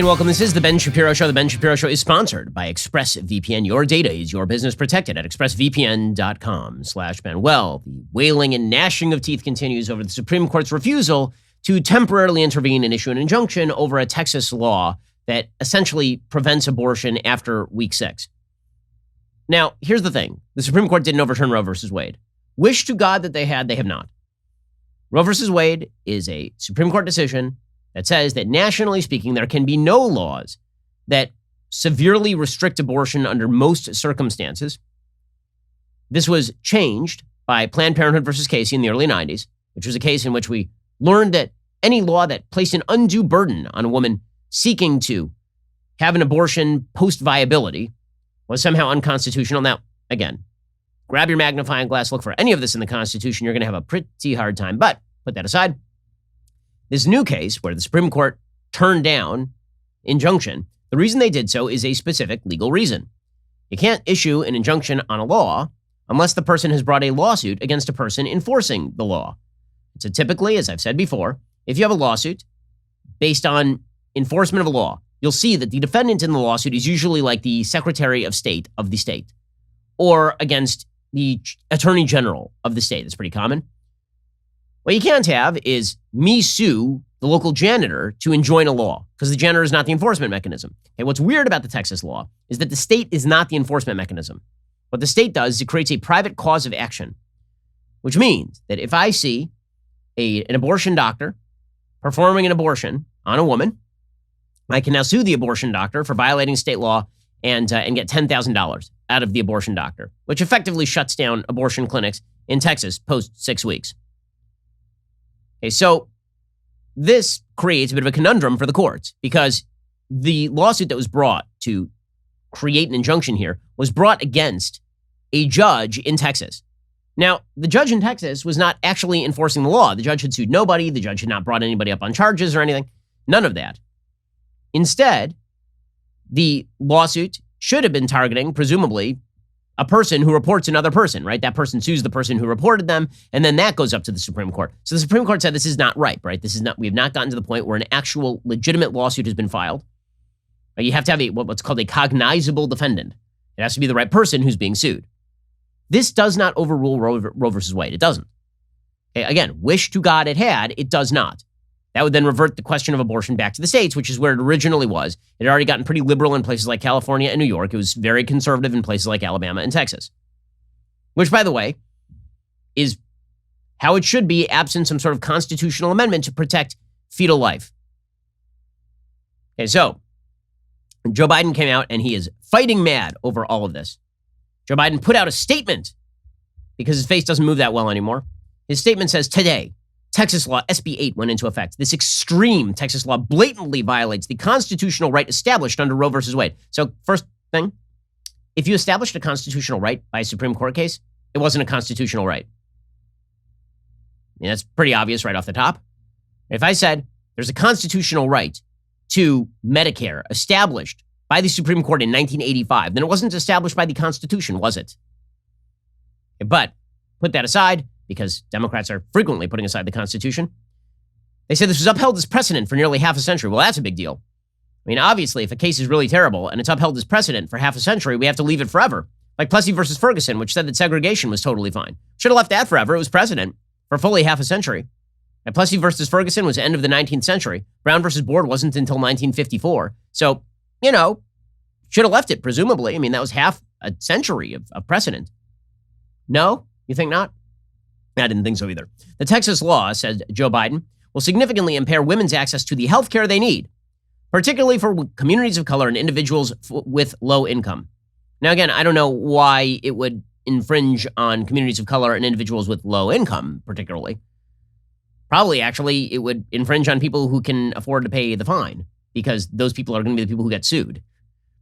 And welcome. This is The Ben Shapiro Show. The Ben Shapiro Show is sponsored by ExpressVPN. Your data is your business protected at expressvpn.com/Ben. Well, the wailing and gnashing of teeth continues over the Supreme Court's refusal to temporarily intervene and issue an injunction over a Texas law that essentially prevents abortion after week 6. Now, here's the thing. The Supreme Court didn't overturn Roe versus Wade. Wish to God that they had. They have not. Roe versus Wade is a Supreme Court decision that says that nationally speaking, there can be no laws that severely restrict abortion under most circumstances. This was changed by Planned Parenthood versus Casey in the early 90s, which was a case in which we learned that any law that placed an undue burden on a woman seeking to have an abortion post-viability was somehow unconstitutional. Now, again, grab your magnifying glass, look for any of this in the Constitution, you're going to have a pretty hard time. But put that aside. This new case where the Supreme Court turned down injunction, the reason they did so is a specific legal reason. You can't issue an injunction on a law unless the person has brought a lawsuit against a person enforcing the law. So typically, as I've said before, if you have a lawsuit based on enforcement of a law, you'll see that the defendant in the lawsuit is usually like the Secretary of State of the state or against the Attorney General of the state. That's pretty common. What you can't have is me sue the local janitor to enjoin a law because the janitor is not the enforcement mechanism. Okay, what's weird about the Texas law is that the state is not the enforcement mechanism. What the state does is it creates a private cause of action, which means that if I see an abortion doctor performing an abortion on a woman, I can now sue the abortion doctor for violating state law and get $10,000 out of the abortion doctor, which effectively shuts down abortion clinics in Texas post 6 weeks. Okay, so this creates a bit of a conundrum for the courts because the lawsuit that was brought to create an injunction here was brought against a judge in Texas. Now, the judge in Texas was not actually enforcing the law. The judge had sued nobody. The judge had not brought anybody up on charges or anything. None of that. Instead, the lawsuit should have been targeting, presumably, a person who reports another person, right? That person sues the person who reported them, and then that goes up to the Supreme Court. So the Supreme Court said this is not right? We have not gotten to the point where an actual legitimate lawsuit has been filed. You have to have what's called a cognizable defendant. It has to be the right person who's being sued. This does not overrule Roe versus Wade. It doesn't. Okay, again, wish to God it had. It does not. That would then revert the question of abortion back to the states, which is where it originally was. It had already gotten pretty liberal in places like California and New York. It was very conservative in places like Alabama and Texas, which, by the way, is how it should be absent some sort of constitutional amendment to protect fetal life. Okay, so Joe Biden came out and he is fighting mad over all of this. Joe Biden put out a statement because his face doesn't move that well anymore. His statement says, today, Texas law SB 8 went into effect. This extreme Texas law blatantly violates the constitutional right established under Roe versus Wade. So first thing, if you established a constitutional right by a Supreme Court case, it wasn't a constitutional right. I mean, that's pretty obvious right off the top. If I said there's a constitutional right to Medicare established by the Supreme Court in 1985, then it wasn't established by the Constitution, was it? But put that aside, because Democrats are frequently putting aside the Constitution. They say this was upheld as precedent for nearly half a century. Well, that's a big deal. I mean, obviously, if a case is really terrible and it's upheld as precedent for half a century, we have to leave it forever. Like Plessy versus Ferguson, which said that segregation was totally fine. Should have left that forever. It was precedent for fully half a century. And Plessy versus Ferguson was the end of the 19th century. Brown versus Board wasn't until 1954. So, should have left it, presumably. I mean, that was half a century of precedent. No? You think not? I didn't think so either. The Texas law, said Joe Biden, will significantly impair women's access to the health care they need, particularly for communities of color and individuals with low income. Now, again, I don't know why it would infringe on communities of color and individuals with low income, particularly. Probably, actually, it would infringe on people who can afford to pay the fine, because those people are going to be the people who get sued.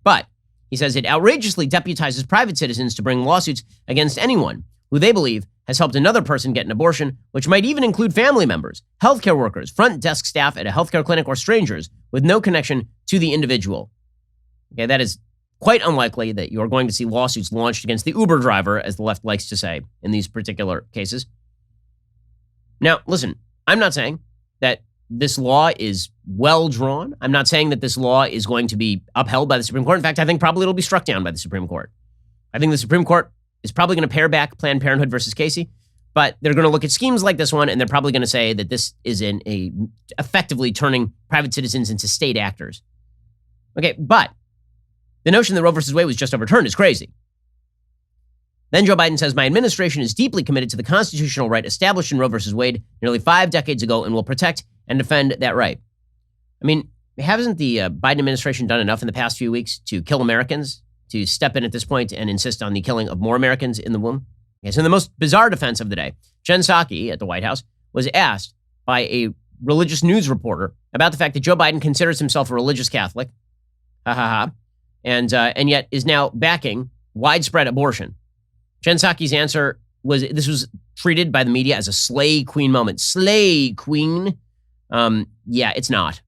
But he says it outrageously deputizes private citizens to bring lawsuits against anyone who they believe has helped another person get an abortion, which might even include family members, healthcare workers, front desk staff at a healthcare clinic, or strangers with no connection to the individual. Okay, that is quite unlikely that you're going to see lawsuits launched against the Uber driver, as the left likes to say in these particular cases. Now, listen, I'm not saying that this law is well drawn. I'm not saying that this law is going to be upheld by the Supreme Court. In fact, I think probably it'll be struck down by the Supreme Court. I think the Supreme Court is probably going to pare back Planned Parenthood versus Casey, but they're going to look at schemes like this one, and they're probably going to say that this is effectively turning private citizens into state actors. Okay, but the notion that Roe versus Wade was just overturned is crazy. Then Joe Biden says, my administration is deeply committed to the constitutional right established in Roe versus Wade nearly 5 decades ago and will protect and defend that right. I mean, hasn't the Biden administration done enough in the past few weeks to kill Americans, to step in at this point and insist on the killing of more Americans in the womb? Okay, so the most bizarre defense of the day, Jen Psaki at the White House was asked by a religious news reporter about the fact that Joe Biden considers himself a religious Catholic, and yet is now backing widespread abortion. Jen Psaki's answer was, this was treated by the media as a slay queen moment. Slay queen. Yeah, it's not.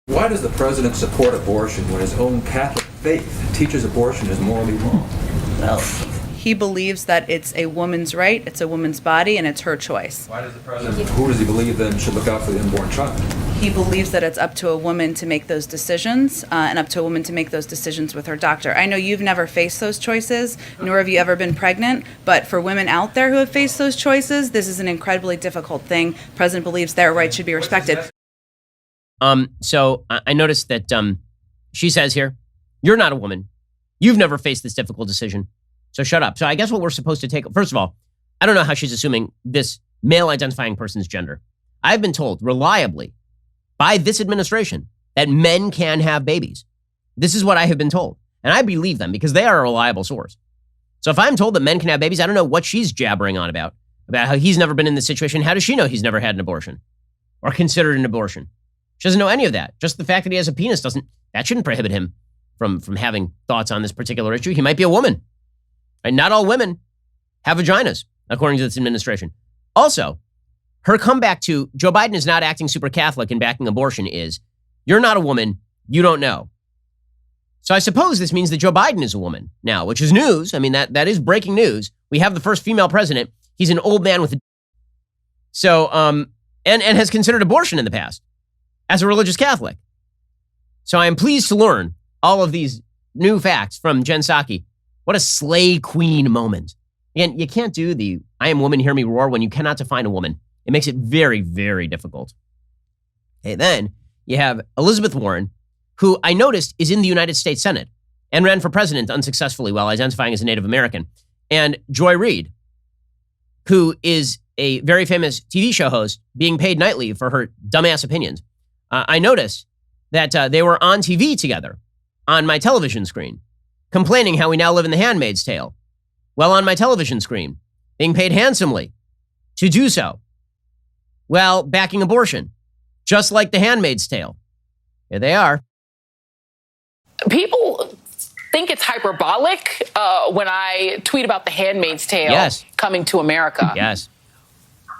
Why does the president support abortion when his own Catholic faith teaches abortion is morally wrong? Well, he believes that it's a woman's right, it's a woman's body, and it's her choice. Why does the president, who does he believe then should look out for the unborn child? He believes that it's up to a woman to make those decisions, and up to a woman to make those decisions with her doctor. I know you've never faced those choices, nor have you ever been pregnant, but for women out there who have faced those choices, this is an incredibly difficult thing. The president believes their rights should be respected. So I noticed that she says here, you're not a woman. You've never faced this difficult decision. So shut up. So I guess what we're supposed to take, first of all, I don't know how she's assuming this male identifying person's gender. I've been told reliably by this administration that men can have babies. This is what I have been told. And I believe them because they are a reliable source. So if I'm told that men can have babies, I don't know what she's jabbering on about how he's never been in this situation. How does she know he's never had an abortion or considered an abortion? She doesn't know any of that. Just the fact that he has a penis that shouldn't prohibit him from having thoughts on this particular issue. He might be a woman. And not all women have vaginas, according to this administration. Also, her comeback to Joe Biden is not acting super Catholic and backing abortion is, you're not a woman, you don't know. So I suppose this means that Joe Biden is a woman now, which is news. I mean, that is breaking news. We have the first female president. He's an old man with a... So, and has considered abortion in the past as a religious Catholic. So I am pleased to learn all of these new facts from Jen Psaki. What a slay queen moment. Again, you can't do the I am woman, hear me roar when you cannot define a woman. It makes it very, very difficult. Okay, then you have Elizabeth Warren, who I noticed is in the United States Senate and ran for president unsuccessfully while identifying as a Native American. And Joy Reid, who is a very famous TV show host being paid nightly for her dumbass opinions. I noticed that they were on TV together on my television screen, complaining how we now live in The Handmaid's Tale. Well, on my television screen, being paid handsomely to do so. Well, backing abortion, just like The Handmaid's Tale. Here they are. People think it's hyperbolic when I tweet about The Handmaid's Tale coming to America. Yes.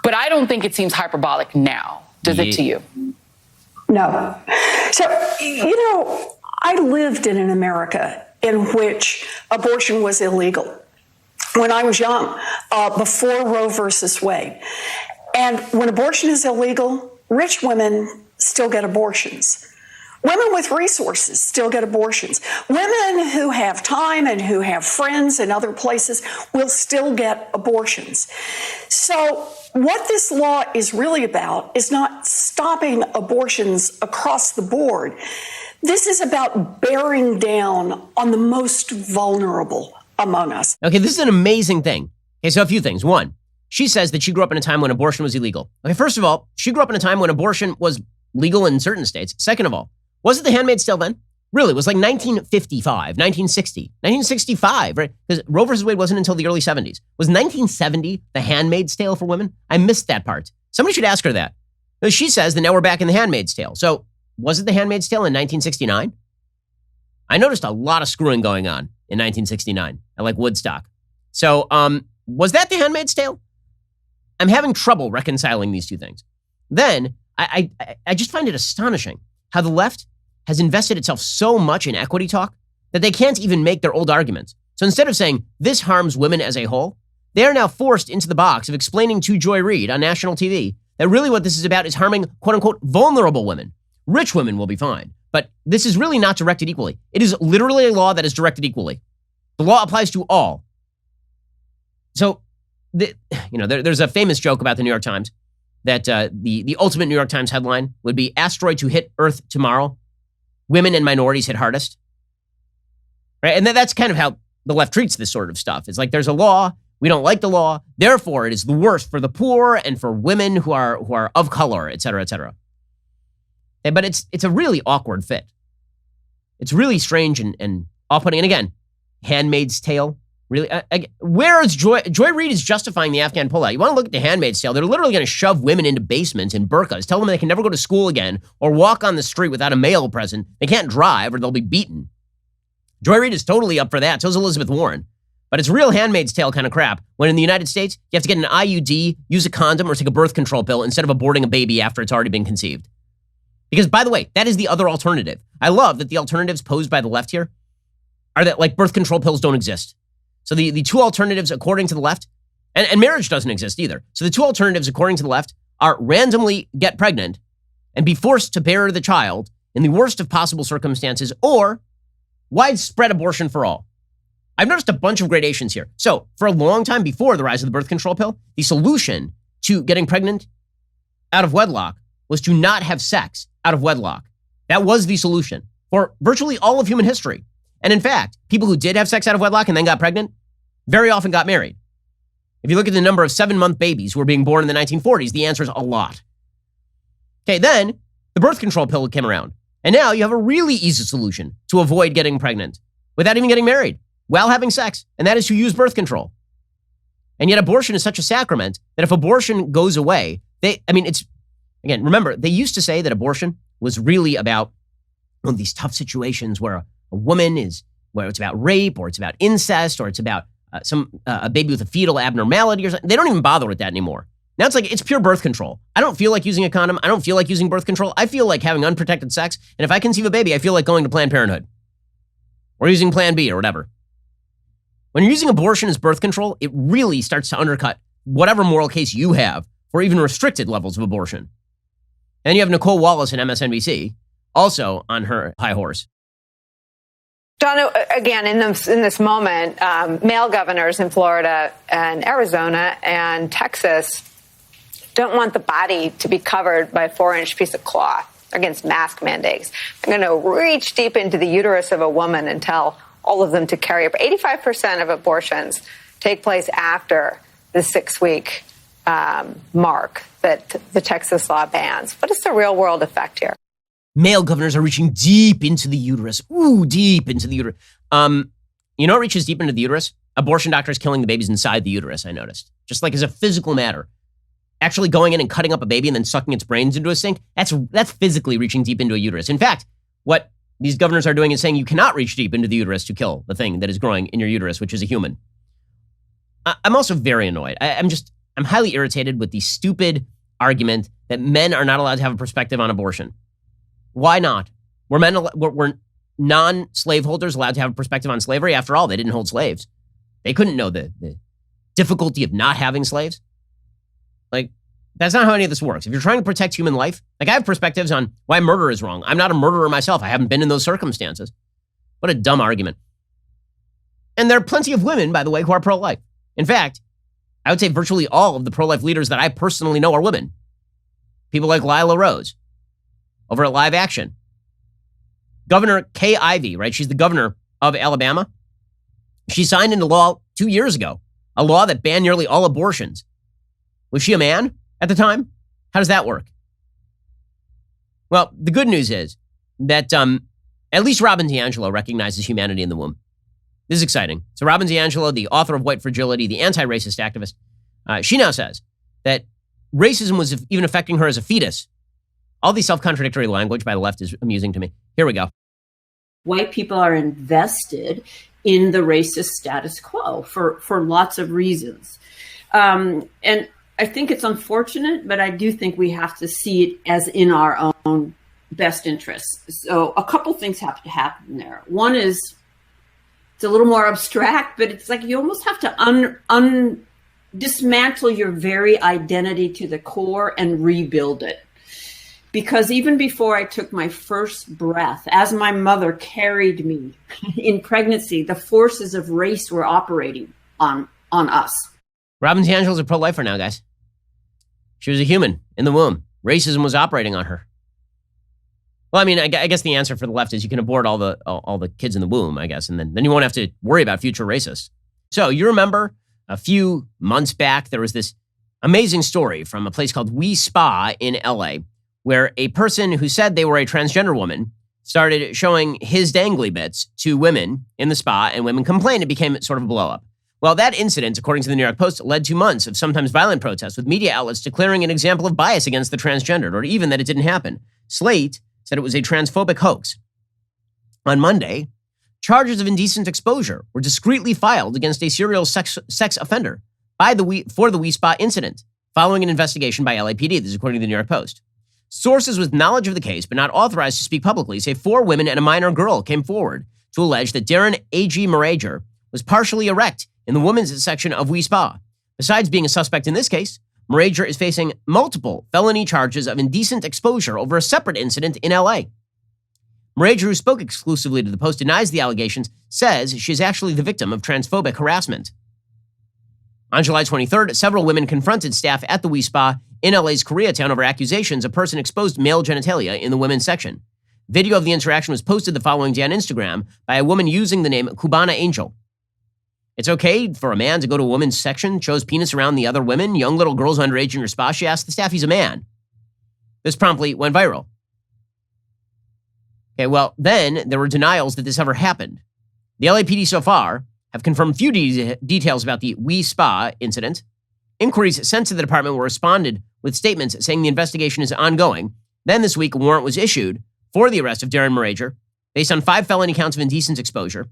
But I don't think it seems hyperbolic now. Does it to you? No. So, I lived in an America in which abortion was illegal when I was young, before Roe versus Wade. And when abortion is illegal, rich women still get abortions. Women with resources still get abortions. Women who have time and who have friends in other places will still get abortions. So what this law is really about is not stopping abortions across the board. This is about bearing down on the most vulnerable among us. Okay, this is an amazing thing. Okay, so a few things. One, she says that she grew up in a time when abortion was illegal. Okay, first of all, she grew up in a time when abortion was legal in certain states. Second of all, was it The Handmaid's Tale then? Really, it was like 1955, 1960, 1965, right? Because Roe versus Wade wasn't until the early 70s. Was 1970 The Handmaid's Tale for women? I missed that part. Somebody should ask her that. She says that now we're back in The Handmaid's Tale. So was it The Handmaid's Tale in 1969? I noticed a lot of screwing going on in 1969 at like Woodstock. So was that The Handmaid's Tale? I'm having trouble reconciling these two things. Then I just find it astonishing how the left has invested itself so much in equity talk that they can't even make their old arguments. So instead of saying this harms women as a whole, they are now forced into the box of explaining to Joy Reid on national TV that really what this is about is harming, quote unquote, vulnerable women. Rich women will be fine, but this is really not directed equally. It is literally a law that is directed equally. The law applies to all. So, there's a famous joke about the New York Times that the ultimate New York Times headline would be "Asteroid to hit Earth tomorrow. Women and minorities hit hardest." Right, and that's kind of how the left treats this sort of stuff. It's like there's a law, we don't like the law, therefore it is the worst for the poor and for women who are of color, et cetera, et cetera. But it's a really awkward fit. It's really strange and off-putting. And again, Handmaid's Tale. Really, where is Joy Reid is justifying the Afghan pullout. You want to look at the Handmaid's Tale. They're literally going to shove women into basements in burqas, tell them they can never go to school again or walk on the street without a male present. They can't drive or they'll be beaten. Joy Reid is totally up for that. So is Elizabeth Warren. But it's real Handmaid's Tale kind of crap when in the United States, you have to get an IUD, use a condom, or take a birth control pill instead of aborting a baby after it's already been conceived. Because, by the way, that is the other alternative. I love that the alternatives posed by the left here are that, like, birth control pills don't exist. So the two alternatives, according to the left, and marriage doesn't exist either. So the two alternatives, according to the left, are randomly get pregnant and be forced to bear the child in the worst of possible circumstances, or widespread abortion for all. I've noticed a bunch of gradations here. So for a long time before the rise of the birth control pill, the solution to getting pregnant out of wedlock was to not have sex out of wedlock. That was the solution for virtually all of human history. And in fact, people who did have sex out of wedlock and then got pregnant very often got married. If you look at the number of 7-month babies who were being born in the 1940s, the answer is a lot. Okay, then the birth control pill came around. And now you have a really easy solution to avoid getting pregnant without even getting married while having sex, and that is to use birth control. And yet abortion is such a sacrament that if abortion goes away, remember, they used to say that abortion was really about these tough situations where a woman where it's about rape or it's about incest or it's about a baby with a fetal abnormality or something. They don't even bother with that anymore. Now it's pure birth control. I don't feel like using a condom. I don't feel like using birth control. I feel like having unprotected sex. And if I conceive a baby, I feel like going to Planned Parenthood or using Plan B or whatever. When you're using abortion as birth control, it really starts to undercut whatever moral case you have for even restricted levels of abortion. And you have Nicole Wallace in MSNBC also on her high horse. Donna, again, in this moment, male governors in Florida and Arizona and Texas don't want the body to be covered by a 4-inch piece of cloth against mask mandates. They're going to reach deep into the uterus of a woman and tell all of them to carry it. 85% of abortions take place after the 6-week mark that the Texas law bans. What is the real world effect here? Male governors are reaching deep into the uterus. Ooh, deep into the uterus. You know what reaches deep into the uterus? Abortion doctors killing the babies inside the uterus, I noticed. Just like as a physical matter. Actually going in and cutting up a baby and then sucking its brains into a sink, that's physically reaching deep into a uterus. In fact, what these governors are doing is saying you cannot reach deep into the uterus to kill the thing that is growing in your uterus, which is a human. I'm also very annoyed. I'm highly irritated with the stupid argument that men are not allowed to have a perspective on abortion. Why not? Were non-slaveholders allowed to have a perspective on slavery? After all, they didn't hold slaves. They couldn't know the difficulty of not having slaves. Like, that's not how any of this works. If you're trying to protect human life, like I have perspectives on why murder is wrong. I'm not a murderer myself. I haven't been in those circumstances. What a dumb argument. And there are plenty of women, by the way, who are pro-life. In fact, I would say virtually all of the pro-life leaders that I personally know are women. People like Lila Rose over at Live Action. Governor Kay Ivey, right? She's the governor of Alabama. She signed into law 2 years ago, a law that banned nearly all abortions. Was she a man at the time? How does that work? Well, the good news is that at least Robin DiAngelo recognizes humanity in the womb. This is exciting. So Robin DiAngelo, the author of White Fragility, the anti-racist activist, she now says that racism was even affecting her as a fetus. All the self-contradictory language by the left is amusing to me. Here we go. White people are invested in the racist status quo for lots of reasons. And I think it's unfortunate, but I do think we have to see it as in our own best interests. So a couple things have to happen there. One is, it's a little more abstract, but it's like you almost have to dismantle your very identity to the core and rebuild it. Because even before I took my first breath, as my mother carried me in pregnancy, the forces of race were operating on us. Robin DiAngelo's a pro-lifer now, guys. She was a human in the womb. Racism was operating on her. Well, I mean, I guess the answer for the left is you can abort all the kids in the womb, I guess, and then you won't have to worry about future racists. So you remember a few months back, there was this amazing story from a place called We Spa in LA, where a person who said they were a transgender woman started showing his dangly bits to women in the spa, and women complained. It became sort of a blow-up. Well, that incident, according to the New York Post, led to months of sometimes violent protests, with media outlets declaring an example of bias against the transgendered, or even that it didn't happen. Slate said it was a transphobic hoax. On Monday, charges of indecent exposure were discreetly filed against a serial sex offender for the We Spa incident, following an investigation by LAPD. This is according to the New York Post. Sources with knowledge of the case, but not authorized to speak publicly, say 4 women and a minor girl came forward to allege that Darren A.G. Marager was partially erect in the women's section of We Spa. Besides being a suspect in this case, Marager is facing multiple felony charges of indecent exposure over a separate incident in LA. Marager, who spoke exclusively to the Post, denies the allegations, says she is actually the victim of transphobic harassment. On July 23rd, several women confronted staff at the We Spa in LA's Koreatown over accusations a person exposed male genitalia in the women's section. Video of the interaction was posted the following day on Instagram by a woman using the name Cubana Angel. It's okay for a man to go to a women's section, shows penis around the other women, young little girls underage in your spa. She asked the staff he's a man. This promptly went viral. Okay, well, then there were denials that this ever happened. The LAPD so far have confirmed few details about the We Spa incident. Inquiries sent to the department were responded with statements saying the investigation is ongoing. Then this week, a warrant was issued for the arrest of Darren Marager based on 5 felony counts of indecent exposure.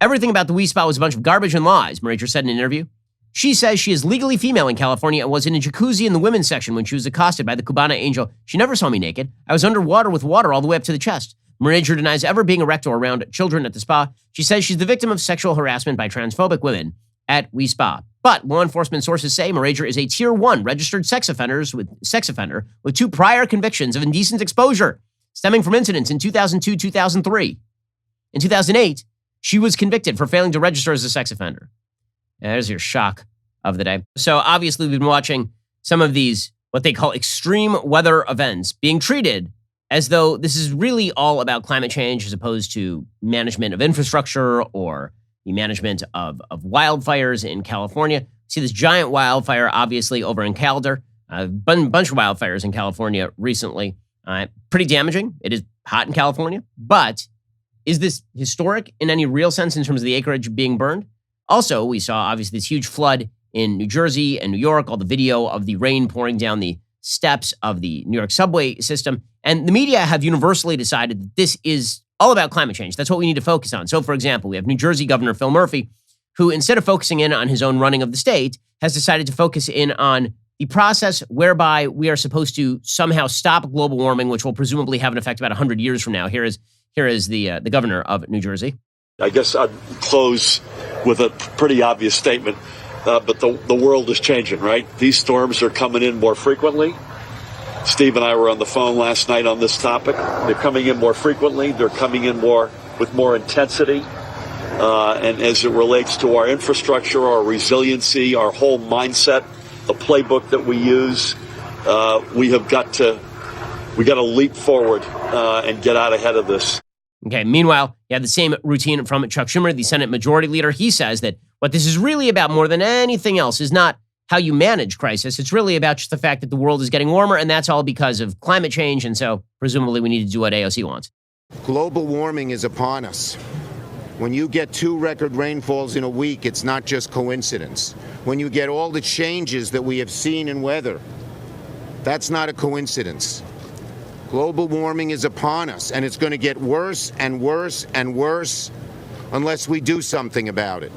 Everything about the We Spa was a bunch of garbage and lies, Marager said in an interview. She says she is legally female in California and was in a jacuzzi in the women's section when she was accosted by the Cubana Angel. She never saw me naked. I was underwater with water all the way up to the chest. Marager denies ever being erect or around children at the spa. She says she's the victim of sexual harassment by transphobic women at We Spa. But law enforcement sources say Marager is a Tier 1 registered sex offender with 2 prior convictions of indecent exposure stemming from incidents in 2002-2003. In 2008, she was convicted for failing to register as a sex offender. There's your shock of the day. So obviously we've been watching some of these, what they call extreme weather events, being treated as though this is really all about climate change as opposed to management of infrastructure or the management of wildfires in California. See this giant wildfire, obviously, over in Calder. A bunch of wildfires in California recently. Pretty damaging. It is hot in California. But is this historic in any real sense in terms of the acreage being burned? Also, we saw, obviously, this huge flood in New Jersey and New York, all the video of the rain pouring down the steps of the New York subway system. And the media have universally decided that this is all about climate change. That's what we need to focus on. So, for example, we have New Jersey Governor Phil Murphy, who, instead of focusing in on his own running of the state, has decided to focus in on the process whereby we are supposed to somehow stop global warming, which will presumably have an effect about 100 years from now. Here is the governor of New Jersey. I guess I'd close with a pretty obvious statement, but the world is changing, right? These storms are coming in more frequently. Steve and I were on the phone last night on this topic. They're coming in more frequently. They're coming in with more intensity. And as it relates to our infrastructure, our resiliency, our whole mindset, the playbook that we use, we got to leap forward and get out ahead of this. Okay. Meanwhile, you have the same routine from Chuck Schumer, the Senate Majority Leader. He says that what this is really about more than anything else is not how you manage crisis. It's really about just the fact that the world is getting warmer, and that's all because of climate change. And so presumably we need to do what AOC wants. Global warming is upon us. When you get 2 record rainfalls in a week, it's not just coincidence. When you get all the changes that we have seen in weather, that's not a coincidence. Global warming is upon us, and it's going to get worse and worse and worse unless we do something about it.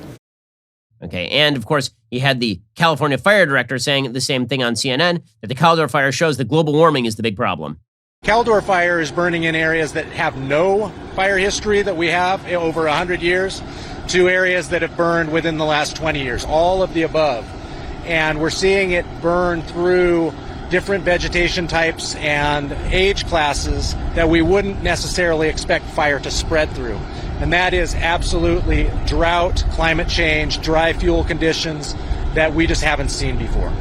Okay, and of course, he had the California fire director saying the same thing on CNN, that the Caldor fire shows that global warming is the big problem. Caldor fire is burning in areas that have no fire history that we have over 100 years to areas that have burned within the last 20 years, all of the above. and we're seeing it burn through different vegetation types and age classes that we wouldn't necessarily expect fire to spread through. And that is absolutely drought, climate change, dry fuel conditions that we just haven't seen before.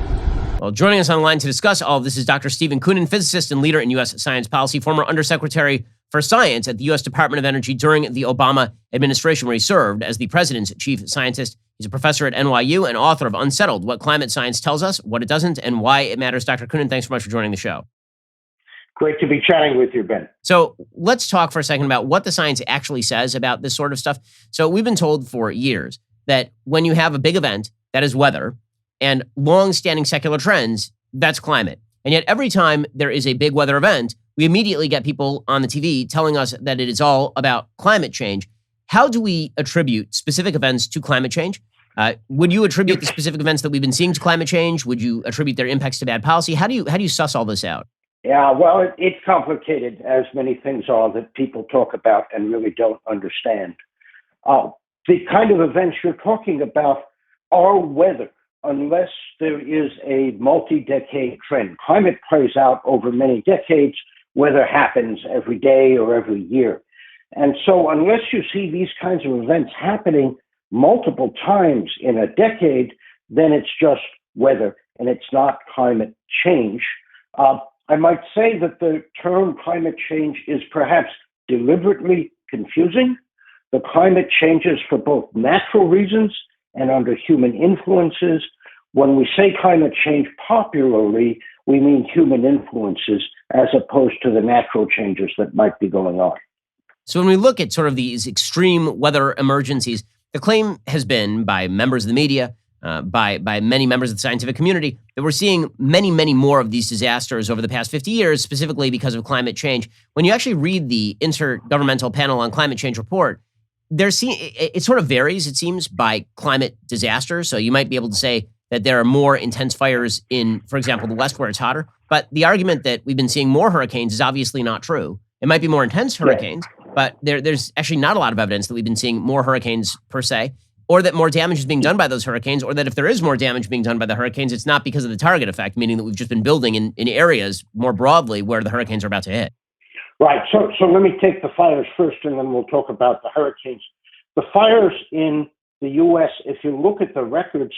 Well, joining us online to discuss all of this is Dr. Stephen Koonin, physicist and leader in U.S. science policy, former Undersecretary for Science at the U.S. Department of Energy during the Obama administration, where he served as the president's chief scientist. He's a professor at NYU and author of Unsettled, What Climate Science Tells Us, What It Doesn't, and Why It Matters. Dr. Koonin, thanks so much for joining the show. Great to be chatting with you, Ben. So let's talk for a second about what the science actually says about this sort of stuff. So we've been told for years that when you have a big event, that is weather, and long-standing secular trends, that's climate. And yet every time there is a big weather event, we immediately get people on the TV telling us that it is all about climate change. How do we attribute specific events to climate change? Would you attribute the specific events that we've been seeing to climate change? Would you attribute their impacts to bad policy? How do you suss all this out? Yeah, well, it's complicated, as many things are that people talk about and really don't understand. The kind of events you're talking about are weather, unless there is a multi-decade trend. Climate plays out over many decades. Weather happens every day or every year. And so unless you see these kinds of events happening multiple times in a decade, then it's just weather and it's not climate change. I might say that the term climate change is perhaps deliberately confusing. The climate changes for both natural reasons and under human influences. When we say climate change popularly, we mean human influences as opposed to the natural changes that might be going on. So when we look at sort of these extreme weather emergencies, the claim has been by members of the media, by many members of the scientific community, that we're seeing many, many more of these disasters over the past 50 years, specifically because of climate change. When you actually read the Intergovernmental Panel on Climate Change report, it sort of varies, it seems, by climate disaster. So you might be able to say that there are more intense fires in, for example, the West where it's hotter. But the argument that we've been seeing more hurricanes is obviously not true. It might be more intense hurricanes, but there's actually not a lot of evidence that we've been seeing more hurricanes per se, or that more damage is being done by those hurricanes, or that if there is more damage being done by the hurricanes, it's not because of the target effect, meaning that we've just been building in areas more broadly where the hurricanes are about to hit. Right. So let me take the fires first, and then we'll talk about the hurricanes. The fires in the U.S., if you look at the records,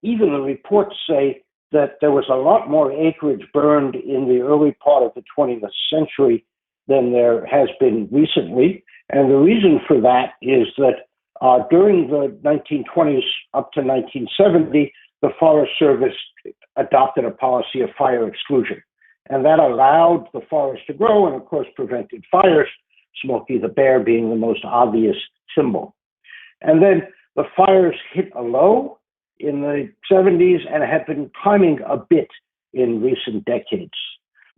even the reports say that there was a lot more acreage burned in the early part of the 20th century than there has been recently. And the reason for that is that during the 1920s up to 1970, the Forest Service adopted a policy of fire exclusion. And that allowed the forest to grow and, of course, prevented fires, Smokey the Bear being the most obvious symbol. And then the fires hit a low in the 70s and have been climbing a bit in recent decades.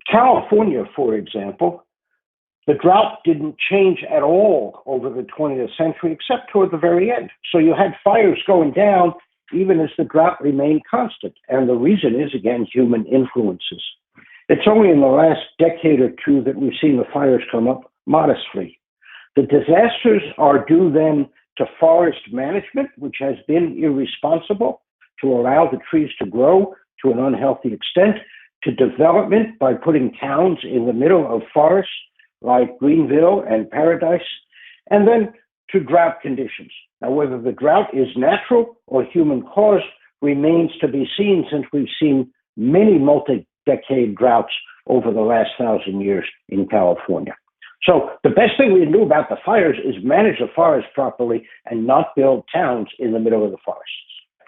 California, for example, the drought didn't change at all over the 20th century, except toward the very end. So you had fires going down even as the drought remained constant. And the reason is, again, human influences. It's only in the last decade or two that we've seen the fires come up modestly. The disasters are due then to forest management, which has been irresponsible to allow the trees to grow to an unhealthy extent, to development by putting towns in the middle of forests like Greenville and Paradise, and then to drought conditions. Now, whether the drought is natural or human-caused remains to be seen, since we've seen many multi-decade droughts over the last 1,000 years in California. So the best thing we can do about the fires is manage the forest properly and not build towns in the middle of the forests.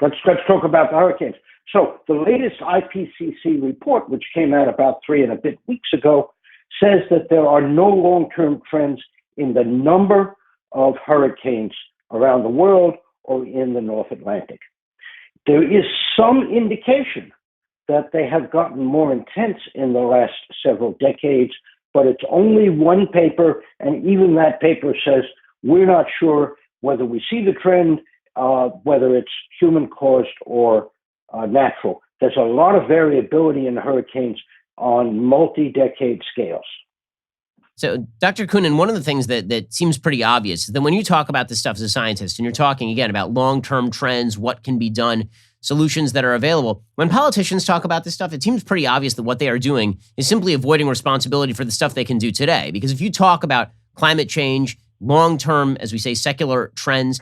Let's talk about the hurricanes. So the latest IPCC report, which came out about 3 and a bit weeks ago, says that there are no long-term trends in the number of hurricanes around the world or in the North Atlantic. There is some indication that they have gotten more intense in the last several decades, but it's only one paper, and even that paper says we're not sure whether we see the trend, whether it's human-caused or natural. There's a lot of variability in hurricanes on multi-decade scales. So, Dr. Koonin, one of the things that seems pretty obvious is that when you talk about this stuff as a scientist, and you're talking, again, about long-term trends, what can be done, solutions that are available. When politicians talk about this stuff, it seems pretty obvious that what they are doing is simply avoiding responsibility for the stuff they can do today. Because if you talk about climate change, long-term, as we say, secular trends,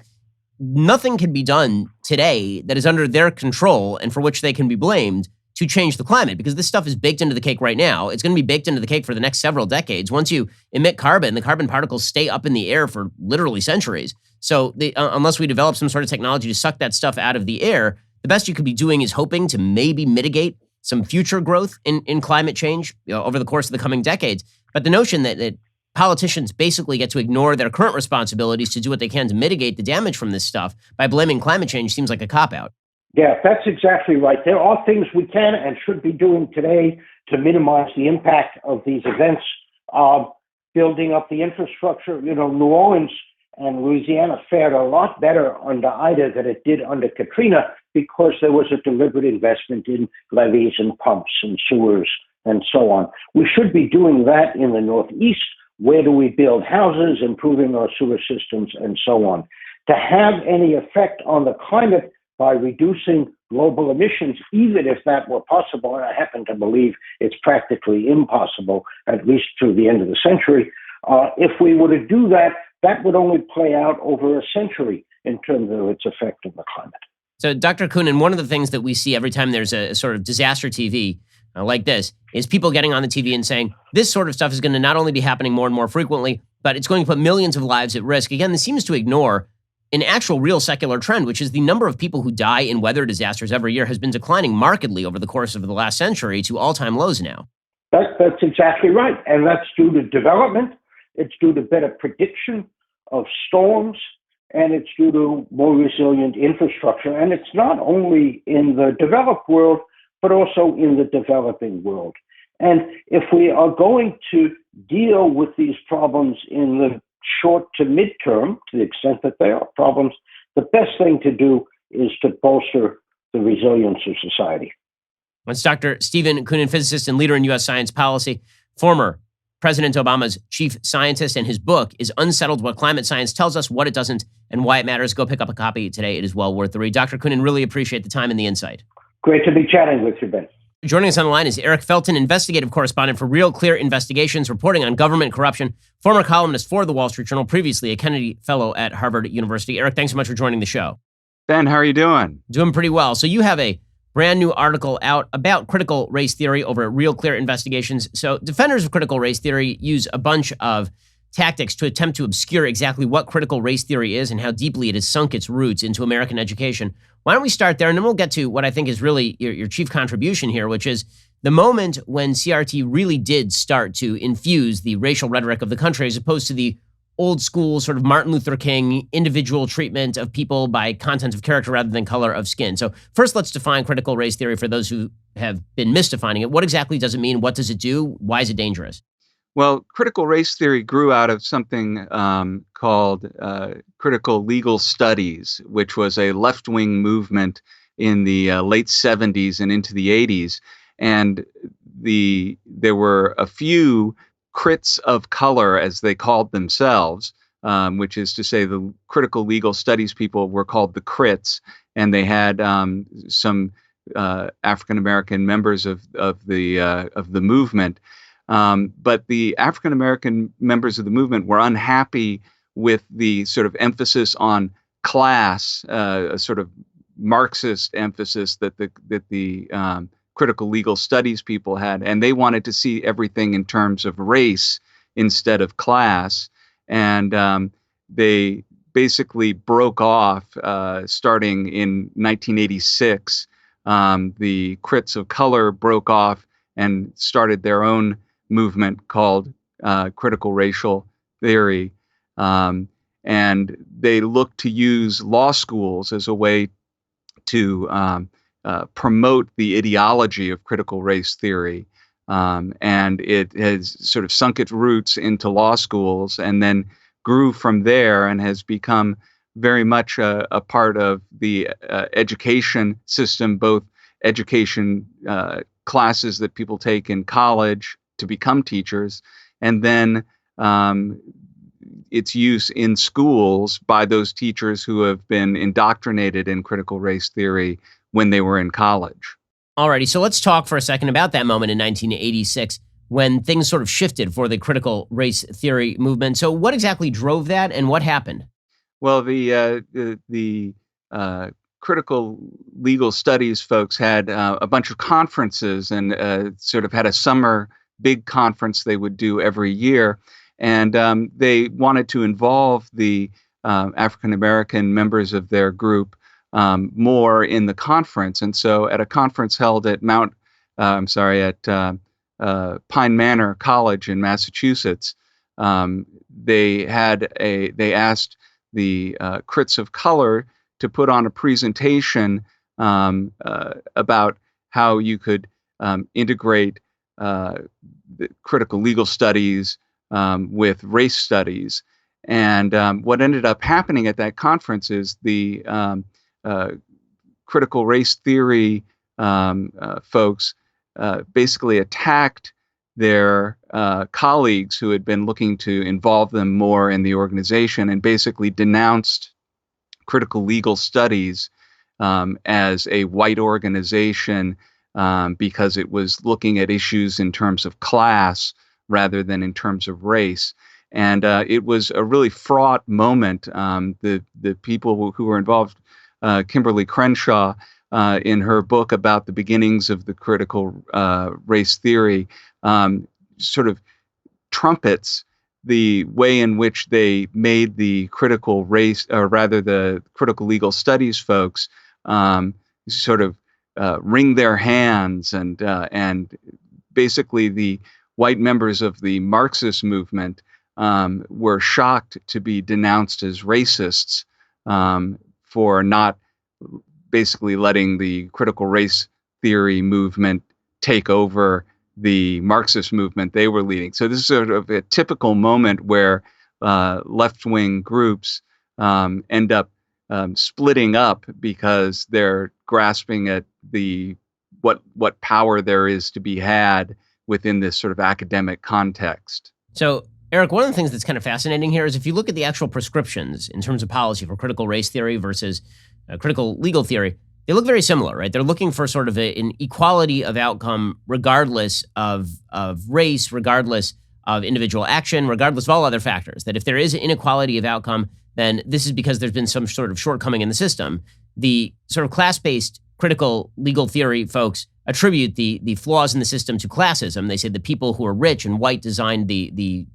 nothing can be done today that is under their control and for which they can be blamed to change the climate, because this stuff is baked into the cake right now. It's going to be baked into the cake for the next several decades. Once you emit carbon, the carbon particles stay up in the air for literally centuries. So unless we develop some sort of technology to suck that stuff out of the air, the best you could be doing is hoping to maybe mitigate some future growth in climate change, over the course of the coming decades. But the notion that politicians basically get to ignore their current responsibilities to do what they can to mitigate the damage from this stuff by blaming climate change seems like a cop-out. Yeah, that's exactly right. There are things we can and should be doing today to minimize the impact of these events. Building up the infrastructure, New Orleans and Louisiana fared a lot better under Ida than it did under Katrina because there was a deliberate investment in levees and pumps and sewers and so on. We should be doing that in the Northeast. Where do we build houses, improving our sewer systems, and so on? To have any effect on the climate by reducing global emissions, even if that were possible, and I happen to believe it's practically impossible, at least through the end of the century, if we were to do that, that would only play out over a century in terms of its effect on the climate. So, Dr. Koonin, one of the things that we see every time there's a sort of disaster TV like this is people getting on the TV and saying, this sort of stuff is going to not only be happening more and more frequently, but it's going to put millions of lives at risk. Again, this seems to ignore an actual real secular trend, which is the number of people who die in weather disasters every year has been declining markedly over the course of the last century to all-time lows now. That's exactly right. And that's due to development. It's due to better prediction of storms, and it's due to more resilient infrastructure. And it's not only in the developed world, but also in the developing world. And if we are going to deal with these problems in the short to midterm, to the extent that they are problems, the best thing to do is to bolster the resilience of society. That's Dr. Stephen Koonin, physicist and leader in U.S. science policy, former President Obama's chief scientist, and his book is Unsettled: What Climate Science Tells Us, What It Doesn't, and Why It Matters. Go pick up a copy today. It is well worth the read. Dr. Koonin, really appreciate the time and the insight. Great to be chatting with you, Ben. Joining us on the line is Eric Felten, investigative correspondent for Real Clear Investigations, reporting on government corruption, former columnist for The Wall Street Journal, previously a Kennedy Fellow at Harvard University. Eric, thanks so much for joining the show. Ben, how are you doing? Doing pretty well. So you have a brand new article out about critical race theory over at Real Clear Investigations. So defenders of critical race theory use a bunch of tactics to attempt to obscure exactly what critical race theory is and how deeply it has sunk its roots into American education. Why don't we start there, and then we'll get to what I think is really your chief contribution here, which is the moment when CRT really did start to infuse the racial rhetoric of the country as opposed to the old school sort of Martin Luther King individual treatment of people by content of character rather than color of skin. So first, let's define critical race theory for those who have been misdefining it. What exactly does it mean? What does it do? Why is it dangerous? Well, critical race theory grew out of something called critical legal studies, which was a left-wing movement in the late 70s and into the 80s. And there were a few crits of color, as they called themselves, which is to say the critical legal studies people were called the crits, and they had some African-American members of the movement. But the African-American members of the movement were unhappy with the sort of emphasis on class, a sort of Marxist emphasis that the critical legal studies people had, and they wanted to see everything in terms of race instead of class. And they basically broke off starting in 1986. The crits of color broke off and started their own movement called critical racial theory. And they looked to use law schools as a way to promote the ideology of critical race theory. And it has sort of sunk its roots into law schools and then grew from there and has become very much a part of the education system, both education classes that people take in college to become teachers, and then its use in schools by those teachers who have been indoctrinated in critical race theory when they were in college. Alrighty, so let's talk for a second about that moment in 1986 when things sort of shifted for the critical race theory movement. So what exactly drove that, and what happened? Well, the critical legal studies folks had a bunch of conferences and sort of had a summer big conference they would do every year. And they wanted to involve the African-American members of their group more in the conference. And so at a conference held at Pine Manor College in Massachusetts, they asked the crits of color to put on a presentation about how you could integrate the critical legal studies with race studies. And what ended up happening at that conference is the critical race theory folks basically attacked their colleagues who had been looking to involve them more in the organization and basically denounced critical legal studies as a white organization because it was looking at issues in terms of class rather than in terms of race. And it was a really fraught moment. The people who were involved, Kimberly Crenshaw, in her book about the beginnings of the critical race theory, sort of trumpets the way in which they made the critical race, or rather the critical legal studies folks, sort of wring their hands, and basically the white members of the Marxist movement were shocked to be denounced as racists for not basically letting the critical race theory movement take over the Marxist movement they were leading. So this is sort of a typical moment where left-wing groups end up splitting up because they're grasping at what power there is to be had within this sort of academic context. So, Eric, one of the things that's kind of fascinating here is if you look at the actual prescriptions in terms of policy for critical race theory versus critical legal theory, they look very similar, right? They're looking for sort of an equality of outcome regardless of race, regardless of individual action, regardless of all other factors. That if there is an inequality of outcome, then this is because there's been some sort of shortcoming in the system. The sort of class-based critical legal theory folks attribute the flaws in the system to classism. They say the people who are rich and white designed the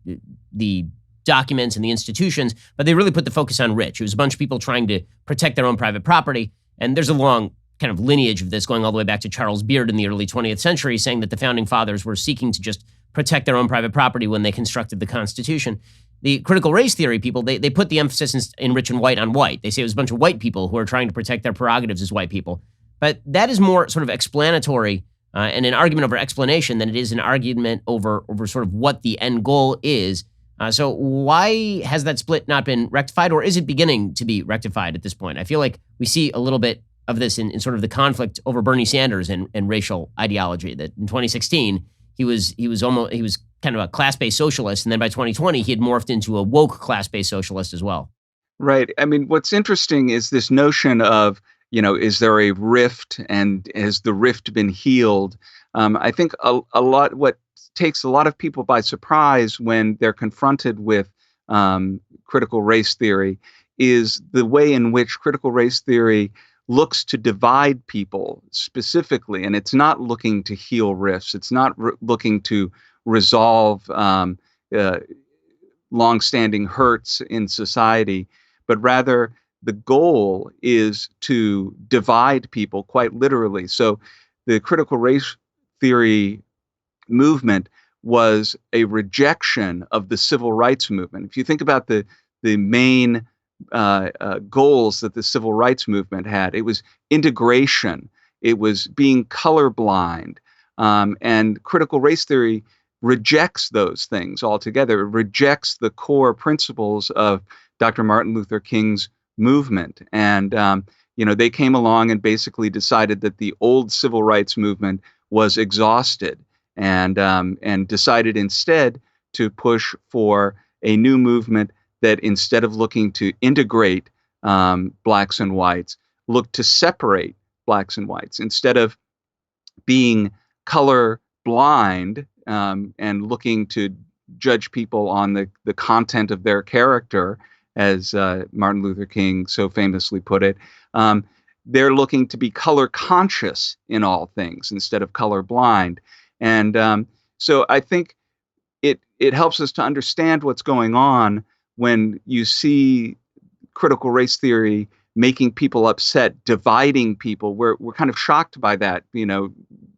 documents and the institutions, but they really put the focus on rich. It was a bunch of people trying to protect their own private property. And there's a long kind of lineage of this going all the way back to Charles Beard in the early 20th century, saying that the founding fathers were seeking to just protect their own private property when they constructed the Constitution. The critical race theory people, they put the emphasis in rich and white on white. They say it was a bunch of white people who are trying to protect their prerogatives as white people. But that is more sort of explanatory and an argument over explanation than it is an argument over sort of what the end goal is. So why has that split not been rectified, or is it beginning to be rectified at this point? I feel like we see a little bit of this in sort of the conflict over Bernie Sanders and racial ideology, that in 2016, he was kind of a class-based socialist, and then by 2020, he had morphed into a woke class-based socialist as well. Right. I mean, what's interesting is this notion of, is there a rift, and has the rift been healed? I think a lot, what takes a lot of people by surprise when they're confronted with critical race theory is the way in which critical race theory looks to divide people specifically. And it's not looking to heal rifts. It's not looking to resolve longstanding hurts in society, but rather the goal is to divide people quite literally. So the critical race theory movement was a rejection of the civil rights movement. If you think about the main goals that the civil rights movement had, it was integration, it was being colorblind, and critical race theory rejects those things altogether. It rejects the core principles of Dr. Martin Luther King's movement. And they came along and basically decided that the old civil rights movement was exhausted, and decided instead to push for a new movement that instead of looking to integrate blacks and whites, look to separate blacks and whites. Instead of being color blind and looking to judge people on the content of their character, as Martin Luther King so famously put it, they're looking to be color conscious in all things instead of color blind. And so I think it helps us to understand what's going on when you see critical race theory making people upset, dividing people. We're kind of shocked by that.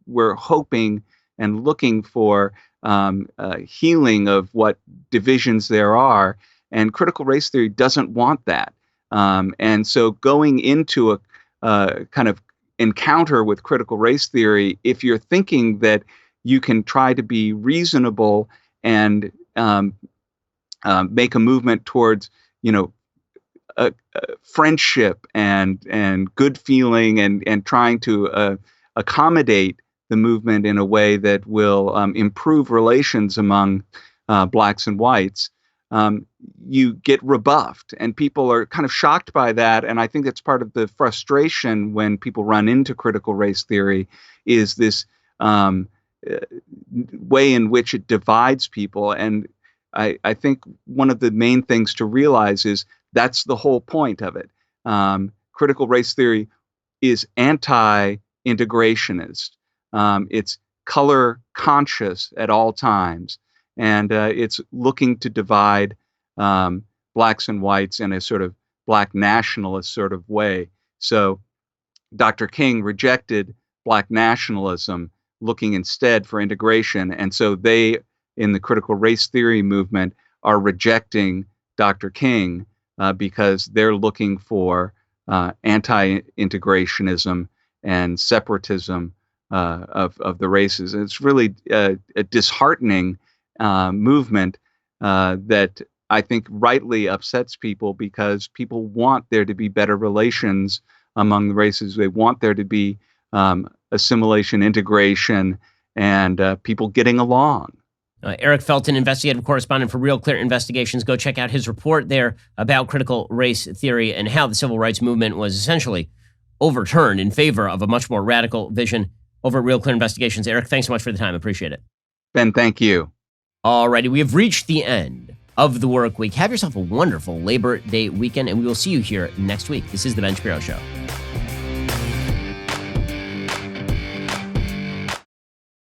We're hoping and looking for healing of what divisions there are, and critical race theory doesn't want that. And so going into a kind of encounter with critical race theory, if you're thinking that you can try to be reasonable and make a movement towards, friendship and good feeling and trying to accommodate the movement in a way that will improve relations among blacks and whites, you get rebuffed, and people are kind of shocked by that. And I think that's part of the frustration when people run into critical race theory, is this way in which it divides people. And I think one of the main things to realize is that's the whole point of it. Critical race theory is anti-integrationist. It's color conscious at all times, and it's looking to divide blacks and whites in a sort of black nationalist sort of way. So Dr. King rejected black nationalism, looking instead for integration. And so they, in the critical race theory movement, are rejecting Dr. King because they're looking for anti-integrationism and separatism of the races. And it's really a disheartening movement that I think rightly upsets people, because people want there to be better relations among the races. They want there to be assimilation, integration, and people getting along. Eric Felten, investigative correspondent for Real Clear Investigations. Go check out his report there about critical race theory and how the civil rights movement was essentially overturned in favor of a much more radical vision over at Real Clear Investigations. Eric, thanks so much for the time. Appreciate it. Ben, thank you. Alrighty, we have reached the end of the work week. Have yourself a wonderful Labor Day weekend, and we will see you here next week. This is The Ben Shapiro Show.